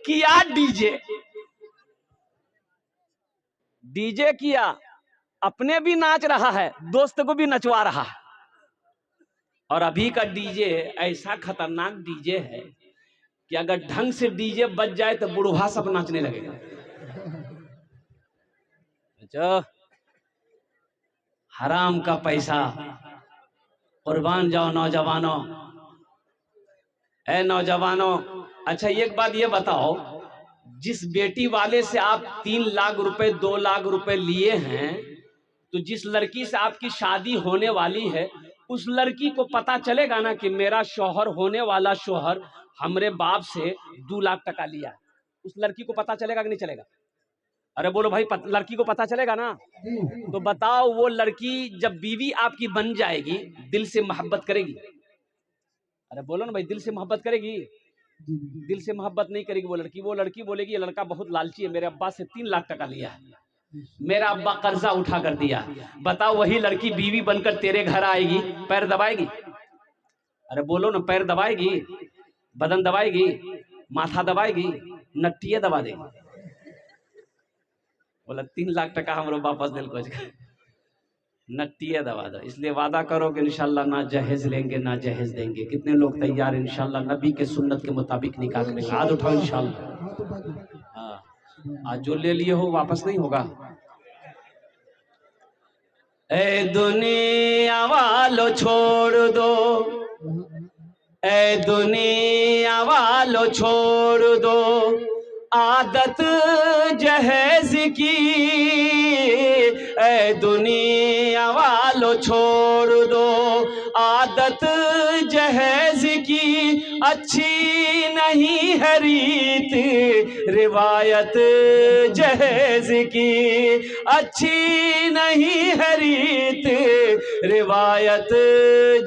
किया DJ, DJ किया, अपने भी नाच रहा है, दोस्त को भी नचवा रहा है। और अभी का डीजे ऐसा खतरनाक डीजे है कि अगर ढंग से डीजे बज जाए तो बुढ़वा सब नाचने लगेगा। अच्छा, हराम का पैसा, कुर्बान जाओ नौजवानों। ए नौजवानों, अच्छा एक बात ये बताओ, जिस बेटी वाले से आप 3 लाख रुपए 2 लाख रुपए लिए हैं, तो जिस लड़की से आपकी शादी होने वाली है, उस लड़की को पता चलेगा ना कि मेरा शौहर, होने वाला शौहर हमरे बाप से 2 लाख टका लिया। उस लड़की को पता चलेगा कि नहीं चलेगा? अरे बोलो भाई, लड़की को पता चलेगा ना? तो बताओ, वो लड़की जब बीवी आपकी बन जाएगी, दिल से मोहब्बत करेगी? अरे बोलो ना भाई, दिल से मोहब्बत करेगी? दिल से मोहब्बत नहीं करेगी वो लड़की। वो लड़की बोलेगी ये लड़का बहुत लालची है, मेरे अब्बा से 3 लाख टका लिया है, मेरा अब्बा कर्जा उठा कर दिया। बताओ, वही लड़की बीवी बनकर तेरे घर आएगी, पैर दबाएगी? अरे बोलो ना, पैर दबाएगी, बदन दबाएगी, माथा दबाएगी, नट्टिए दबा देगी। बोला 3 लाख टका हमरो वापस दिल को, नट्टिए दबा दो। इसलिए वादा करो कि इंशाल्लाह ना जहेज लेंगे ना जहेज देंगे। कितने लोग तैयार इंशाल्लाह नबी के सुन्नत के मुताबिक निकाह करेंगे? हाथ उठाओ इंशाल्लाह। हाँ, आज जो ले लिए हो वापस नहीं होगा। ए दुनिया वालों छोड़ दो, ए दुनिया वालों छोड़ दो आदत जहेज की, ए दुनिया वालों छोड़ दो आदत जहेज की। अच्छी नहीं है रीत रिवायत जहेज की, अच्छी नहीं है रीत रिवायत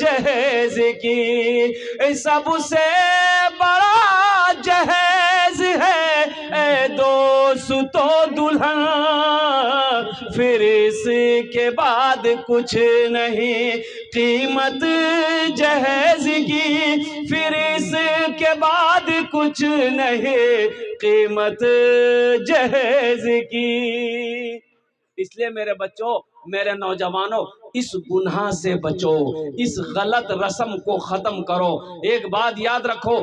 जहेज की। सबसे बड़ा जहेज है ए दोस्तों दुल्हन, फिर इसके बाद कुछ नहीं कीमत जहेज की, फिर इसके बाद कुछ नहीं कीमत जहेज की। इसलिए मेरे बच्चों, मेरे नौजवानों, इस गुनाह से बचो, इस गलत रस्म को खत्म करो। एक बात याद रखो,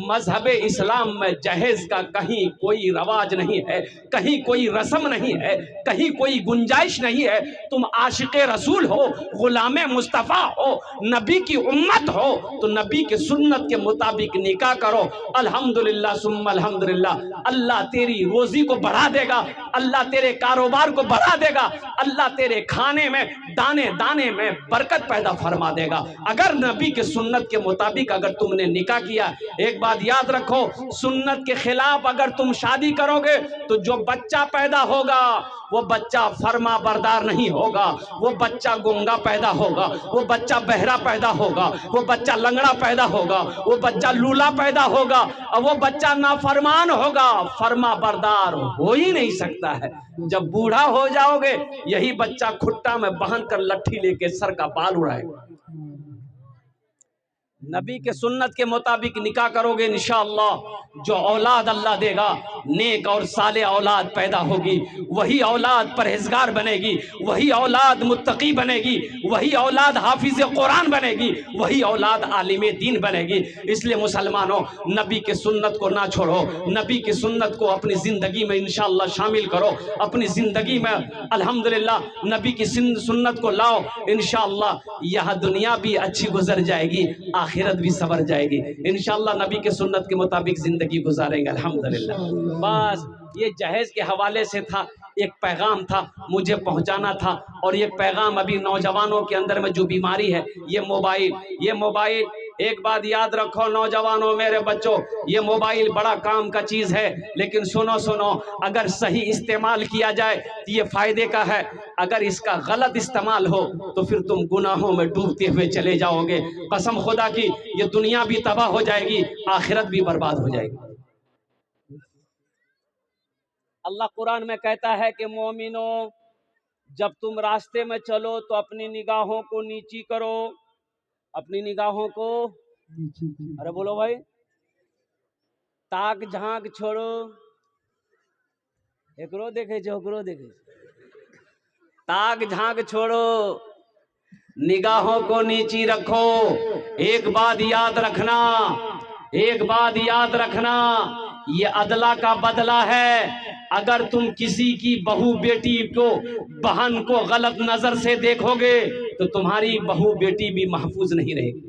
मजहब इस्लाम में जहेज का कहीं कोई रवाज नहीं है, कहीं कोई रस्म नहीं है, कहीं कोई गुंजाइश नहीं है। तुम आशिक़े रसूल हो, गुलामे मुस्तफ़ा हो, नबी की उम्मत हो, तो नबी के सुन्नत के मुताबिक निकाह करो। अल्हम्दुलिल्लाह सुम्मा अल्हम्दुलिल्लाह, अल्लाह तेरी रोजी को बढ़ा देगा, अल्लाह तेरे कारोबार को बढ़ा देगा, अल्लाह तेरे खाने में दाने दाने में बरकत पैदा फरमा देगा, अगर नबी के सुन्नत के मुताबिक अगर तुमने निकाह किया। एक बात याद रखो, सुन्नत के खिलाफ अगर तुम शादी करोगे तो जो बच्चा पैदा होगा वो बच्चा फरमा बरदार नहीं होगा, वो बच्चा गूंगा पैदा होगा, वो बच्चा बहरा पैदा होगा, वो बच्चा लंगड़ा पैदा होगा, वो बच्चा लूला पैदा होगा, और वो बच्चा नाफरमान होगा, फरमा बरदार हो ही नहीं सकता है। जब बूढ़ा हो जाओगे, यही बच्चा खुट्टा में बांध कर लट्ठी लेके सर का बाल उड़ाएगा। नबी के सुन्नत के मुताबिक निकाह करोगे, इंशाअल्लाह जो औलाद अल्लाह देगा, नेक और साले औलाद पैदा होगी, वही औलाद परहेजगार बनेगी, वही औलाद मुत्तकी बनेगी, वही औलाद हाफिज कुरान बनेगी, वही औलाद आलिमे दीन बनेगी। इसलिए मुसलमानों, नबी के सुन्नत को ना छोड़ो, नबी की सुन्नत को अपनी ज़िंदगी में इंशाअल्लाह शामिल करो, अपनी ज़िंदगी में अल्हम्दुलिल्लाह नबी की सुन्नत को लाओ। इंशाअल्लाह यह दुनिया भी अच्छी गुजर जाएगी, आखिरत भी सवर जाएगी। इंशाअल्लाह नबी के सुन्नत के मुताबिक जिंदगी गुजारेंगे अल्हम्दुलिल्लाह। बस ये जहेज के हवाले से था, एक पैगाम था, मुझे पहुंचाना था। और ये पैगाम अभी नौजवानों के अंदर में जो बीमारी है, ये मोबाइल, एक बात याद रखो नौजवानों, मेरे बच्चों, ये मोबाइल बड़ा काम का चीज़ है, लेकिन सुनो, अगर सही इस्तेमाल किया जाए तो ये फ़ायदे का है, अगर इसका गलत इस्तेमाल हो तो फिर तुम गुनाहों में डूबते हुए चले जाओगे। कसम खुदा की, ये दुनिया भी तबाह हो जाएगी, आखिरत भी बर्बाद हो जाएगी। अल्लाह कुरान में कहता है कि मोमिनों, जब तुम रास्ते में चलो तो अपनी निगाहों को नीची करो, अपनी निगाहों को, अरे बोलो भाई, ताक झांक छोड़ो, एकरो देखे छो, ओकरो देखे छो। ताक झांक छोड़ो, निगाहों को नीची रखो। एक बात याद रखना, एक बात याद रखना, ये अदला का बदला है। अगर तुम किसी की बहू बेटी को, बहन को गलत नजर से देखोगे तो तुम्हारी बहू बेटी भी महफूज नहीं रहेगी,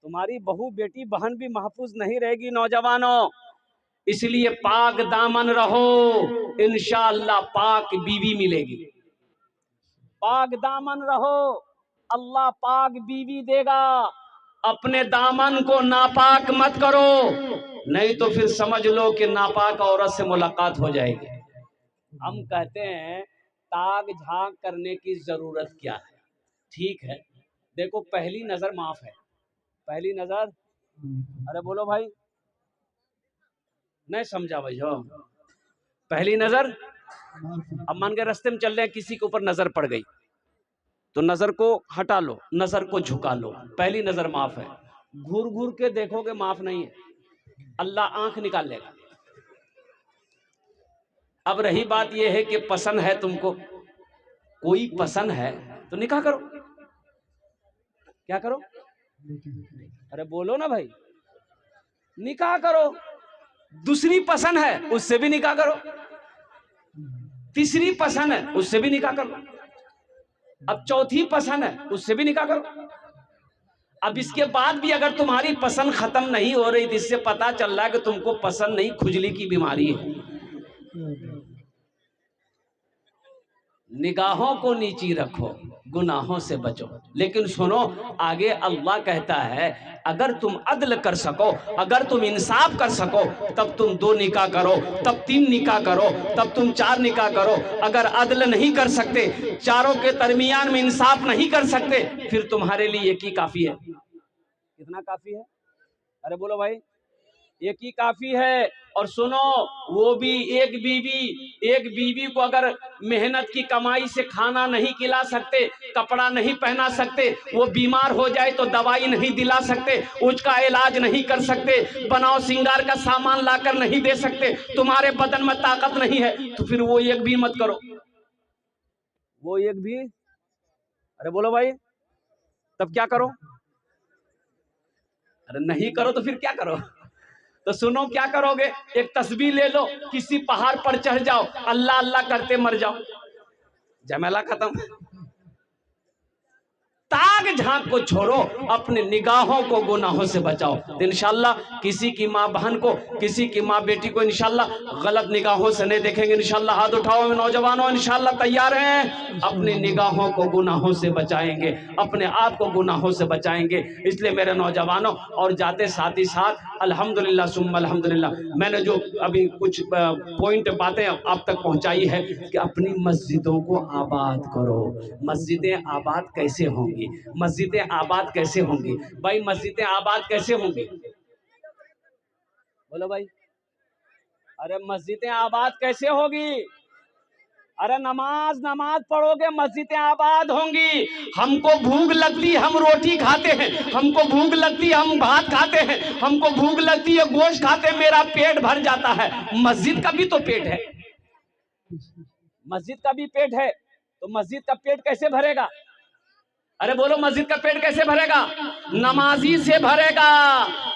तुम्हारी बहू बेटी बहन भी महफूज नहीं रहेगी। नौजवानों, इसलिए पाक दामन रहो, इंशाअल्लाह पाक बीवी मिलेगी। पाक दामन रहो, अल्लाह पाक बीवी देगा। अपने दामन को नापाक मत करो, नहीं तो फिर समझ लो कि नापाक औरत से मुलाकात हो जाएगी। हम कहते हैं ताक झांक करने की जरूरत क्या है? ठीक है, देखो पहली नजर माफ है, पहली नजर, अरे बोलो भाई, नहीं समझा भाई हो। पहली नजर, अब मान के रास्ते में चल रहे हैं, किसी के ऊपर नजर पड़ गई तो नजर को हटा लो, नजर को झुका लो, पहली नजर माफ है। घूर घूर के देखोगे माफ नहीं है, अल्लाह आंख निकाल लेगा। अब रही बात यह है कि पसंद है तुमको, कोई पसंद है तो निकाह करो। क्या करो? अरे बोलो ना भाई, निकाह करो। दूसरी पसंद है उससे भी निकाह करो, तीसरी पसंद है उससे भी निकाह करो, अब चौथी पसंद है उससे भी निकाह करो। अब इसके बाद भी अगर तुम्हारी पसंद खत्म नहीं हो रही, जिससे पता चल रहा है कि तुमको पसंद नहीं, खुजली की बीमारी है। निगाहों को नीची रखो, गुनाहों से बचो। लेकिन सुनो, आगे अल्लाह कहता है अगर तुम अदल कर सको, अगर तुम इंसाफ कर सको, तब तुम 2 निकाह करो, तब 3 निकाह करो, तब तुम 4 निकाह करो। अगर अदल नहीं कर सकते, चारों के दरमियान में इंसाफ नहीं कर सकते, फिर तुम्हारे लिए एक ही काफी है। कितना काफी है? अरे बोलो भाई, एक ही काफी है। और सुनो, वो भी एक बीवी को अगर मेहनत की कमाई से खाना नहीं खिला सकते, कपड़ा नहीं पहना सकते, वो बीमार हो जाए तो दवाई नहीं दिला सकते, उसका इलाज नहीं कर सकते, बनाओ सिंगार का सामान लाकर नहीं दे सकते, तुम्हारे बदन में ताकत नहीं है, तो फिर वो एक भी मत करो, वो एक भी। अरे बोलो भाई, तब क्या करो? अरे नहीं करो तो फिर क्या करो? तो सुनो क्या करोगे, एक तस्बीह ले लो, किसी पहाड़ पर चढ़ जाओ, अल्लाह अल्लाह करते मर जाओ, झमेला खत्म। ताक झांक को छोड़ो, अपने निगाहों को गुनाहों से बचाओ। तो इंशाल्लाह किसी की माँ बहन को, किसी की माँ बेटी को इंशाल्लाह गलत निगाहों से नहीं देखेंगे। इंशाल्लाह हाथ उठाओ नौजवानों, इंशाल्लाह तैयार हैं? अपनी निगाहों को गुनाहों से बचाएंगे, अपने आप को गुनाहों से बचाएंगे। इसलिए मेरे नौजवानों, और जाते साथ ही साथ अल्हम्दुलिल्लाह सुम्मा अल्हम्दुलिल्लाह, मैंने जो अभी कुछ पॉइंट बातें आप तक पहुंचाई है कि अपनी मस्जिदों को आबाद करो। मस्जिदें आबाद कैसे होंगी? मस्जिदें आबाद कैसे होंगी भाई? मस्जिदें आबाद कैसे होंगी? बोलो भाई। अरे मस्जिदें आबाद कैसे होगी? अरे नमाज पढ़ोगे, मस्जिदें आबाद होंगी। हमको भूख लगती, हम रोटी खाते हैं, हमको भूख लगती, हम भात खाते हैं, हमको भूख लगती है, गोश्त खाते, मेरा पेट भर जाता है। मस्जिद का भी तो पेट है, मस्जिद का भी पेट है, तो मस्जिद का पेट कैसे भरेगा? अरे बोलो, मस्जिद का पेट कैसे भरेगा? नमाजी से भरेगा,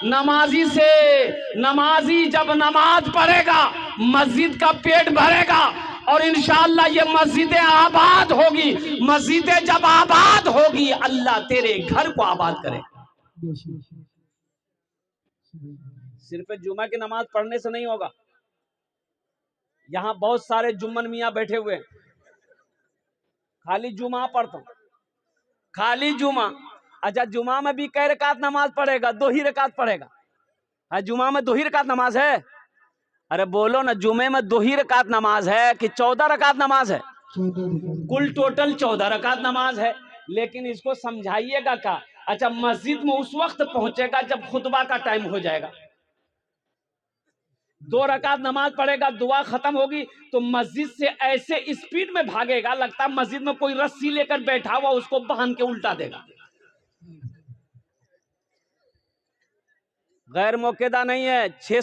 नमाजी से। नमाजी जब नमाज पढ़ेगा, मस्जिद का पेट भरेगा, और इंशाअल्लाह ये मस्जिदें आबाद होगी। मस्जिदें जब आबाद होगी, अल्लाह तेरे घर को आबाद करेगा। सिर्फ जुमा की नमाज पढ़ने से नहीं होगा। यहाँ बहुत सारे जुम्मन मियाँ बैठे हुए हैं, खाली जुमा पढ़ता हूं, खाली जुमा। अच्छा, जुमा में भी कई रकात नमाज पढ़ेगा? 2 ही रकात पढ़ेगा। जुमा में 2 ही रकात नमाज है? अरे बोलो ना, जुमे में 2 ही रकात नमाज है कि 14 रकात नमाज है? कुल टोटल 14 रकात नमाज है। लेकिन इसको समझाइएगा क्या? अच्छा, मस्जिद में उस वक्त पहुंचेगा जब खुतबा का टाइम हो जाएगा, 2 रकात नमाज पढ़ेगा, दुआ खत्म होगी तो मस्जिद से ऐसे स्पीड में भागेगा, लगता है मस्जिद में कोई रस्सी लेकर बैठा हुआ, उसको बांध के उल्टा देगा। गैर मौकेदा नहीं है, 6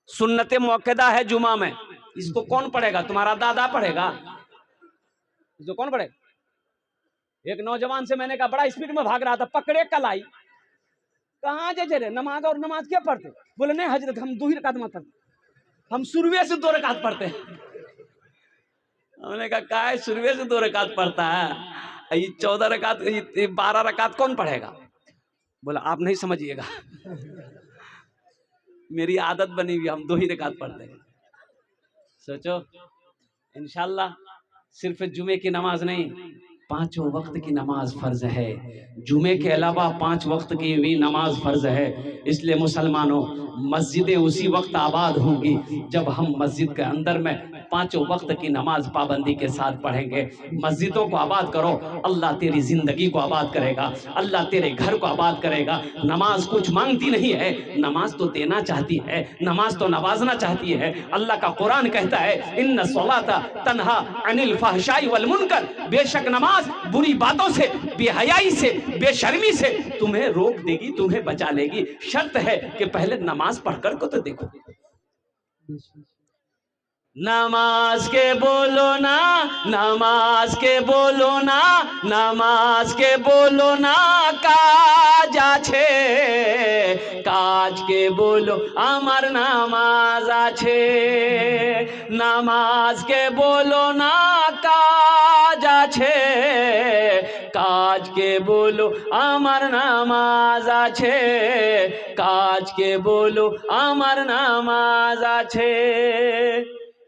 सुन्नतें मौकेदा है जुमा में। इसको कौन पढ़ेगा? तुम्हारा दादा पढ़ेगा? इसको कौन पढ़ेगा? एक नौजवान से मैंने कहा, बड़ा स्पीड में भाग रहा था, पकड़े कलाई। कहाँ जे नमाज और नमाज क्या पढ़ते? बोले नहीं हजरत, हम 2 ही रकात में पढ़ते, हम शुरुए से 2 रकात पढ़ते हैं। हमने कहा क्या है शुरुए से 2 रकात पढ़ता है, ये 14 रकात 12 रकात कौन पढ़ेगा? बोला आप नहीं समझिएगा, मेरी आदत बनी हुई, हम 2 ही रकात पढ़ते हैं। सोचो, इंशाल्लाह सिर्फ जुमे की नमाज नहीं, 5 वक्त की नमाज फर्ज है। जुमे के अलावा 5 वक्त की भी नमाज फर्ज है। इसलिए मुसलमानों, मस्जिदें उसी वक्त आबाद होंगी जब हम मस्जिद के अंदर में 5 वक्त की नमाज पाबंदी के साथ पढ़ेंगे। मस्जिदों को आबाद करो, अल्लाह तेरी जिंदगी को आबाद करेगा, अल्लाह तेरे घर को आबाद करेगा। नमाज कुछ मांगती नहीं है, नमाज तो देना चाहती है, नमाज तो नवाजना चाहती है। अल्लाह का कुरान कहता है, इन्ना सलाता तन्हा अनिल फहशाई वल मुनकर, बेशक नमाज बुरी बातों से, बेहयाई से, बेशर्मी से तुम्हें रोक देगी, तुम्हें बचा लेगी। शर्त है कि पहले नमाज पढ़कर को तो देखो। नमाज के बोलो ना, नमाज के बोलो ना, नमाज के बोलो ना काज आछे, काज के बोलो আমার নামাজ আছে। নামাজ के बोलो ना কাজ আছে, কাজ के बोलो আমার নামাজ আছে, কাজ के बोलो আমার নামাজ আছে।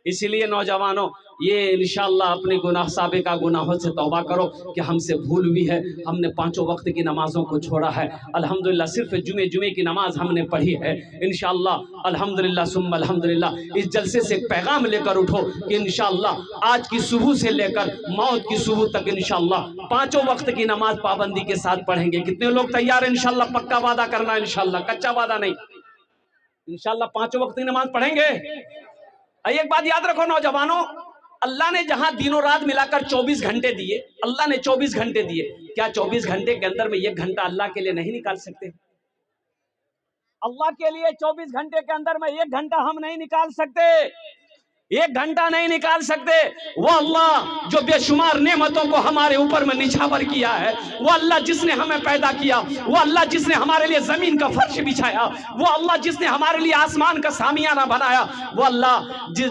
इसलिए नौजवानों, ये इंशाअल्लाह अपने गुनाह साबिका गुनाहों से तौबा करो कि हमसे भूल हुई है, हमने 5 वक्त की नमाजों को छोड़ा है। अल्हम्दुलिल्लाह सिर्फ जुमे की नमाज हमने पढ़ी है। इंशाअल्लाह अल्हम्दुलिल्लाह सुम्मा अल्हम्दुलिल्लाह, इस जलसे से एक पैगाम लेकर उठो कि इंशाअल्लाह आज की सुबह से लेकर मौत की सुबह तक इंशाअल्लाह 5 वक्त की नमाज पाबंदी के साथ पढ़ेंगे। कितने लोग तैयार हैं? इंशाअल्लाह पक्का वादा करना, इंशाअल्लाह कच्चा वादा नहीं। इंशाअल्लाह 5 वक्त की नमाज पढ़ेंगे। एक बात याद रखो नौजवानों, अल्लाह ने जहां दिनों रात मिलाकर 24 घंटे दिए, अल्लाह ने 24 घंटे दिए, क्या 24 घंटे के अंदर में 1 घंटा अल्लाह के लिए नहीं निकाल सकते? अल्लाह के लिए 24 घंटे के अंदर में 1 घंटा हम नहीं निकाल सकते, 1 घंटा नहीं निकाल सकते। वो अल्लाह जो बेशुमार नेमतों को हमारे ऊपर में निछावर किया है, वो अल्लाह जिसने हमें पैदा किया, वो अल्लाह जिसने हमारे लिए जमीन का फर्श बिछाया, वो अल्लाह जिसने हमारे लिए आसमान का सामियाना बनाया, वो अल्लाह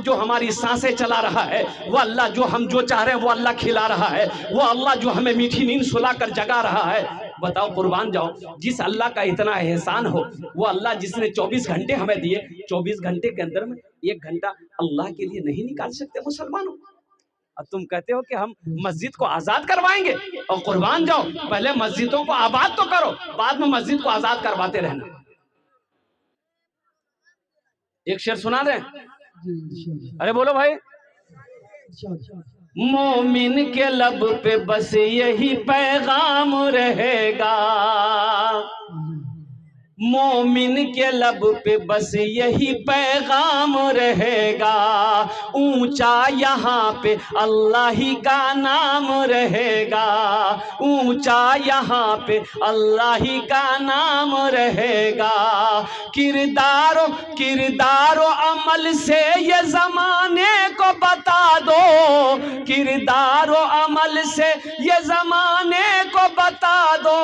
जो हमारी सांसें चला रहा है, वो अल्लाह जो हम जो चाह रहे हैं वो अल्लाह खिला रहा है, वो अल्लाह जो हमें मीठी नींद सुलाकर जगा रहा है। बताओ कुर्बान जाओ, जिस अल्लाह का इतना एहसान हो, वो अल्लाह जिसने 24 घंटे हमें दिए, 24 घंटे के अंदर में 1 घंटा अल्लाह के लिए नहीं निकाल सकते मुसलमानों। अब तुम कहते हो कि हम मस्जिद को आजाद करवाएंगे, और कुर्बान जाओ पहले मस्जिदों को आबाद तो करो, बाद में मस्जिद को आजाद करवाते रहना। एक शेर सुना दें? अरे बोलो भाई। मोमिन के लब पे बस यही पैगाम रहेगा, मोमिन के लब पे बस यही पैगाम रहेगा, ऊंचा यहाँ पे अल्लाह ही का नाम रहेगा, ऊंचा यहाँ पे अल्लाह ही का नाम रहेगा। किरदारो किरदारो अमल से ये जमाने को बता दो, किरदारो अमल से ये जमाने को बता दो,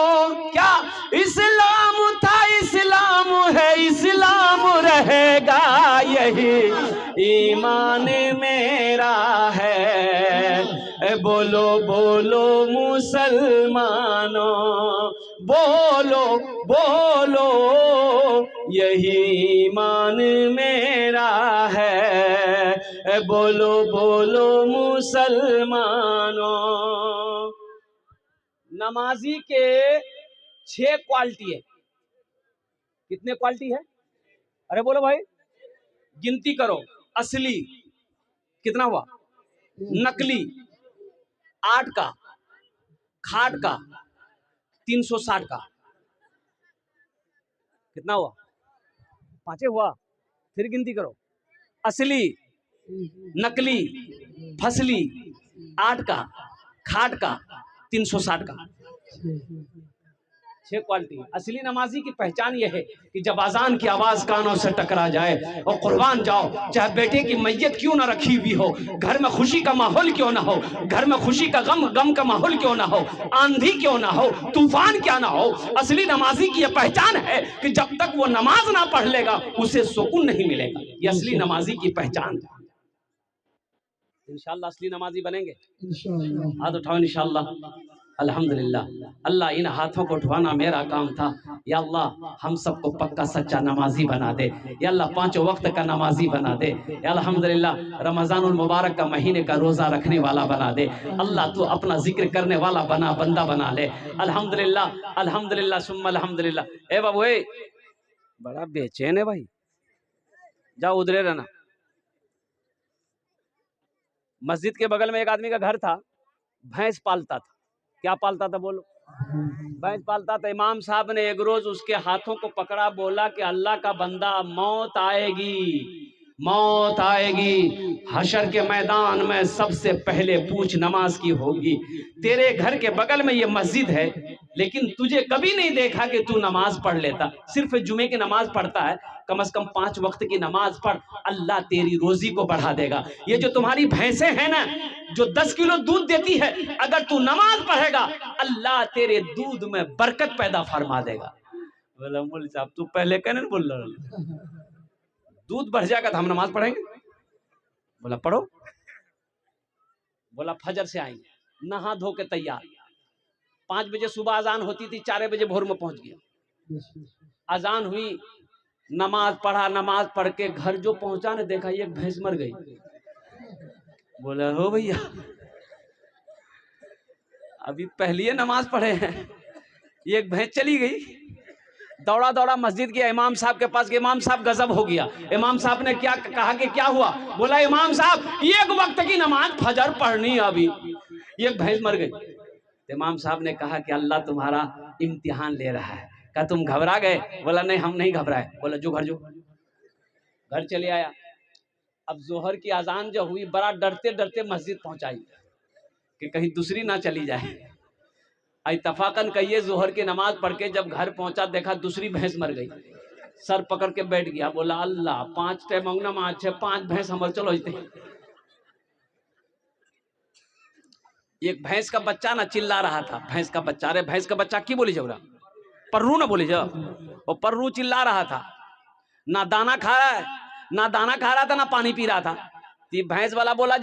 क्या इस्लाम था इस्लाम है इस्लाम रहेगा, यही ईमान मेरा है। बोलो बोलो मुसलमानों, बोलो बोलो यही ईमान मेरा है। बोलो बोलो मुसलमानों। नमाजी के 6 क्वालिटी है। कितने क्वालिटी है? अरे बोलो भाई, गिनती करो। असली कितना हुआ? नकली 8 का, खाट का 360 का, कितना हुआ? 5 हुआ। फिर गिनती करो। असली, नकली, फसली 8 का, खाट का 360 का। 6 क्वालिटी। असली नमाजी की पहचान यह है कि जब अजान की आवाज कानों से टकरा जाए और कुर्बान जाओ, चाहे बेटे की मैयत क्यों ना रखी हुई हो, घर में खुशी का माहौल क्यों ना हो, घर में खुशी का गम का माहौल क्यों ना हो, आंधी क्यों ना हो, तूफान क्या ना हो, असली नमाजी की यह पहचान है कि जब तक वो नमाज ना पढ़ लेगा उसे सुकून नहीं मिलेगा। ये असली नमाजी की पहचान। इंशाअल्लाह असली नमाजी बनेंगे, हाथ उठाओ इंशाअल्लाह। अल्हम्दुलिल्लाह। अल्लाह इन हाथों को उठवाना मेरा काम था। या अल्लाह हम सबको पक्का सच्चा नमाजी बना दे। या अल्लाह 5 वक्त का नमाजी बना दे। या अल्हम्दुलिल्लाह रमज़ानुल मुबारक का महीने का रोज़ा रखने वाला बना दे। अल्लाह तू अपना जिक्र करने वाला बंदा बना ले। अल्हम्दुलिल्लाह अल्हम्दुलिल्लाह सुम्मा अल्हम्दुलिल्लाह। ए बाबू ए, बड़ा बेचैन है भाई, जाओ उधरे रहना। मस्जिद के बगल में एक आदमी का घर था, भैंस पालता था। क्या पालता था बोलो? भैंस पालता था। इमाम साहब ने एक रोज उसके हाथों को पकड़ा, बोला कि अल्लाह का बंदा, मौत आएगी, मौत आएगी, हशर के मैदान में सबसे पहले पूछ नमाज की होगी। तेरे घर के बगल में ये मस्जिद है, लेकिन तुझे कभी नहीं देखा कि तू नमाज पढ़ लेता। सिर्फ जुमे की नमाज पढ़ता है। कम से कम 5 वक्त की नमाज पढ़, अल्लाह तेरी रोजी को बढ़ा देगा। ये जो तुम्हारी भैंसें हैं ना, जो 10 किलो दूध देती है, अगर तू नमाज पढ़ेगा अल्लाह तेरे दूध में बरकत पैदा फरमा देगा। बोला मौलवी साहब तू पहले कहने बोल रहा, दूध बढ़ जाएगा तो हम नमाज पढ़ेंगे। बोला पढ़ो। बोला फजर से आएंगे, नहा धो के तैयार। 5 बजे सुबह अजान होती थी, 4 बजे भोर में पहुंच गया। अजान हुई, नमाज पढ़ा, नमाज पढ़ के घर जो पहुंचा ने देखा एक भैंस मर गई। बोला हो भैया अभी पहली नमाज पढ़े हैं, एक भैंस चली गई। दौड़ा दौड़ा मस्जिद गया, इमाम साहब के पास गया। इमाम साहब गजब हो गया। इमाम साहब ने क्या कहा कि क्या हुआ? बोला इमाम साहब एक वक्त की नमाज फजर पढ़नी है, अभी एक भैंस मर गई। इमाम साहब ने कहा कि अल्लाह तुम्हारा इम्तिहान ले रहा है। क्या तुम घबरा गए? बोला नहीं हम नहीं घबराए। बोला जो घर चले आया। अब जोहर की अजान जो हुई, बड़ा डरते डरते मस्जिद पहुंचाई कि कहीं दूसरी ना चली जाए। इत्तफाकन कहिए जोहर की नमाज पढ़ के जब घर पहुंचा, देखा दूसरी भैंस मर गई। सर पकड़ के बैठ गया। बोला अल्लाह 5 टाइम नमाज है, 5 भैंस हमर चलो। एक भैंस का बच्चा ना चिल्ला रहा था। भैंस का बच्चा, अरे भैंस का बच्चा की बोली जरा, पर्रू ना बोली जा। वो पर्रू चिल्ला रहा था, ना दाना खा रहा है, ना दाना खा रहा था, ना पानी पी रहा था। भैंस वाला बोला